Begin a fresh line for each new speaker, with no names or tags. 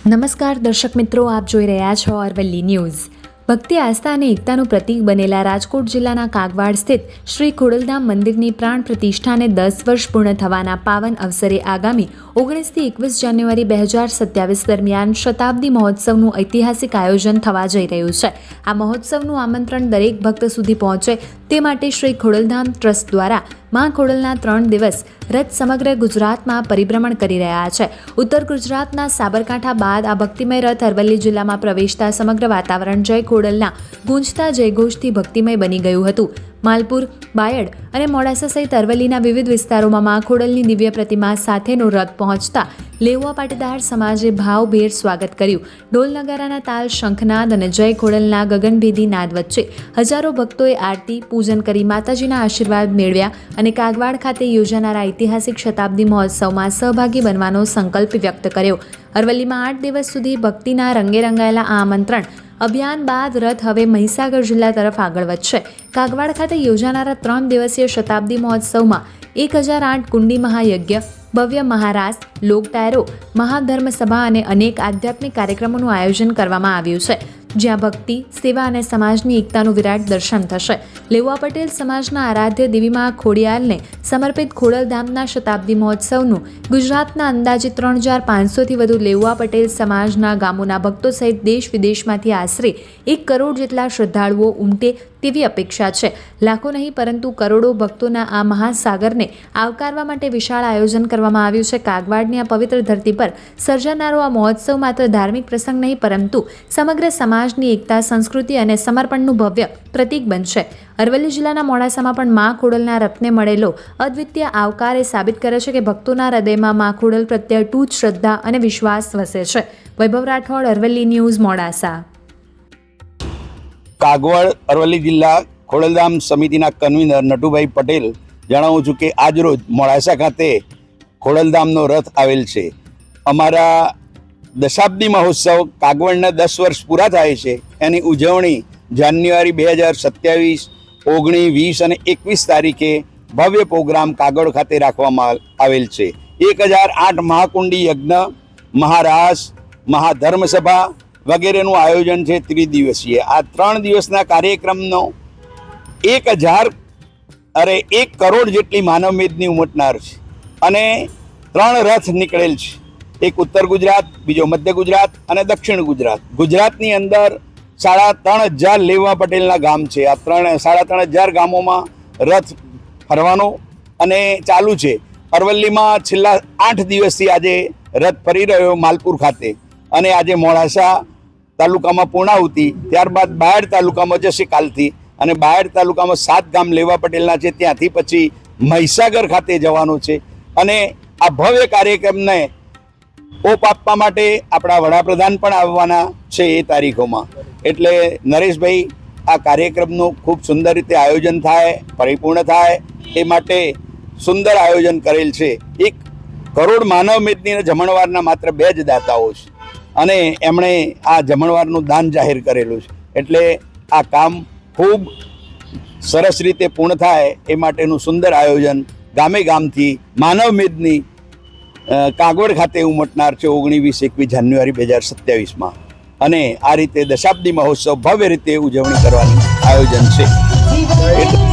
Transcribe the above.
નમસ્કાર દર્શક મિત્રો, આપ જોઈ રહ્યા છો અરવલ્લી ન્યૂઝ। ભક્તિ, આસ્થા અને એકતાનું પ્રતીક બનેલા રાજકોટ જિલ્લાના કાગવાડ સ્થિત શ્રી ખોડલધામ મંદિરની પ્રાણ પ્રતિષ્ઠાને 10 વર્ષ પૂર્ણ થવાના પાવન અવસરે આગામી 19 થી 21 જાન્યુઆરી 2027 દરમિયાન શતાબ્દી મહોત્સવનું ઐતિહાસિક આયોજન થવા જઈ રહ્યું છે। આ મહોત્સવનું આમંત્રણ દરેક ભક્ત સુધી પહોંચે તે માટે શ્રી ખોડલધામ ટ્રસ્ટ દ્વારા માં ખોડલના 3 દિવસ રથ સમગ્ર ગુજરાતમાં પરિભ્રમણ કરી રહ્યા છે। ઉત્તર ગુજરાતના સાબરકાંઠા બાદ આ ભક્તિમય રથ અરવલ્લી જિલ્લામાં પ્રવેશતા સમગ્ર વાતાવરણ જય ખોડલના ગૂંજતા જયઘોષથી ભક્તિમય બની ગયું હતું। માલપુર, બાયડ અને મોડાસા સહિત અરવલ્લીના વિવિધ વિસ્તારોમાં માં ખોડલની દિવ્ય પ્રતિમા સાથેનો રથ પહોંચતા લેઉવા પાટીદાર સમાજે ભાવભેર સ્વાગત કર્યું। ઢોલ નગારાના તાલ, શંખનાદ અને જય ખોડલના ગગનભેદી નાદ વચ્ચે હજારો ભક્તોએ આરતી પૂજન કરી માતાજીના આશીર્વાદ મેળવ્યા અને કાગવાડ ખાતે યોજાનારા ઐતિહાસિક શતાબ્દી મહોત્સવમાં સહભાગી બનવાનો સંકલ્પ વ્યક્ત કર્યો। અરવલ્લીમાં 8 દિવસ સુધી ભક્તિના રંગે રંગાયેલા આ આમંત્રણ અભિયાન બાદ રથ હવે મહીસાગર જિલ્લા તરફ આગળ વધશે। કાગવાડ ખાતે યોજાનારા 3 દિવસીય શતાબ્દી મહોત્સવમાં 1008 કુંડી મહાયજ્ઞ, ભવ્ય મહારાસ, લોક ડાયરો, મહાધર્મસભા અને અનેક આધ્યાત્મિક કાર્યક્રમોનું આયોજન કરવામાં આવ્યું છે, જ્યાં ભક્તિ, સેવા અને સમાજની એકતાનું વિરાટ દર્શન થશે। લેઉવા પટેલ સમાજના આરાધ્ય દેવીમાં ખોડિયાલને સમર્પિત ખોડલધામના શતાબ્દી મહોત્સવનું ગુજરાતના અંદાજે 3500થી વધુ લેઉવા પટેલ સમાજના ગામોના ભક્તો સહિત દેશ વિદેશમાંથી આશરે 1 કરોડ જેટલા શ્રદ્ધાળુઓ ઉમટે તેવી અપેક્ષા છે। લાખો નહીં પરંતુ કરોડો ભક્તોના આ મહાસાગરને આવકારવા માટે વિશાળ આયોજન કરવામાં આવ્યું છે। કાગવાડની આ પવિત્ર ધરતી પર સર્જાનારો આ મહોત્સવ માત્ર ધાર્મિક પ્રસંગ નહીં પરંતુ સમગ્ર સમાજની એકતા, સંસ્કૃતિ અને સમર્પણનું ભવ્ય પ્રતીક બનશે। અરવલ્લી જિલ્લાના મોડાસામાં પણ માં ખોડલના રથને મળેલો અદ્વિતીય આવકાર એ સાબિત કરે છે કે ભક્તોના હૃદયમાં માં ખોડલ પ્રત્યે અતૂટ શ્રદ્ધા અને વિશ્વાસ વસે છે। વૈભવ રાઠોડ, અરવલ્લી ન્યૂઝ, મોડાસા।
કાગવાડ અરવલ્લી જિલ્લા ખોડલધામ સમિતિના કન્વીનર નટુભાઈ પટેલ જણાવું છું કે આજરોજ મોડાસા ખાતે ખોડલધામનો રથ આવેલ છે। અમારા દશાબ્દી મહોત્સવ કાગવાડના 10 વર્ષ પૂરા થાય છે, એની ઉજવણી જાન્યુઆરી 2027, 19, 20 અને 21 તારીખે ભવ્ય પ્રોગ્રામ કાગવાડ ખાતે રાખવામાં આવેલ છે। 1008 મહાકુંડી યજ્ઞ, મહારાસ, મહાધર્મસભા વગેરેનું આયોજન છે ત્રિદિવસીય। આ 3 દિવસના કાર્યક્રમનો 1 કરોડ જેટલી માનવ મેદની ઉમટનાર છે અને 3 રથ નીકળેલ છે, એક ઉત્તર ગુજરાત, બીજો મધ્ય ગુજરાત અને દક્ષિણ ગુજરાત। ગુજરાતની અંદર 3500 લેઉવા પટેલના ગામ છે। આ 3500 ગામોમાં રથ ફરવાનો અને ચાલુ છે। અરવલ્લીમાં છેલ્લા 8 દિવસથી આજે રથ ફરી રહ્યો માલપુર ખાતે અને આજે મોડાસા તાલુકામાં પૂર્ણાહુતિ, ત્યારબાદ બાયડ તાલુકામાં જશે કાલથી અને બાયડ તાલુકામાં 7 ગામ લેઉવા પટેલના છે, ત્યાંથી પછી મહીસાગર ખાતે જવાનું છે અને આ ભવ્ય કાર્યક્રમને ઓપ આપવા માટે આપણા વડાપ્રધાન પણ આવવાના છે એ તારીખોમાં। એટલે નરેશભાઈ, આ કાર્યક્રમનું ખૂબ સુંદર રીતે આયોજન થાય, પરિપૂર્ણ થાય એ માટે સુંદર આયોજન કરેલ છે। 1 કરોડ માનવ મેદની જમણવારના માત્ર 2 જ દાતાઓ છે અને એમણે આ જમણવારનું દાન જાહેર કરેલું છે। એટલે આ કામ ખૂબ સરસ રીતે પૂર્ણ થાય એ માટેનું સુંદર આયોજન ગામે ગામથી માનવ મેદની કાગવાડ ખાતે ઉમટનાર છે 19, 20, 21 જાન્યુઆરી 2027માં અને આ રીતે દશાબ્દી મહોત્સવ ભવ્ય રીતે ઉજવણી કરવાનું આયોજન છે।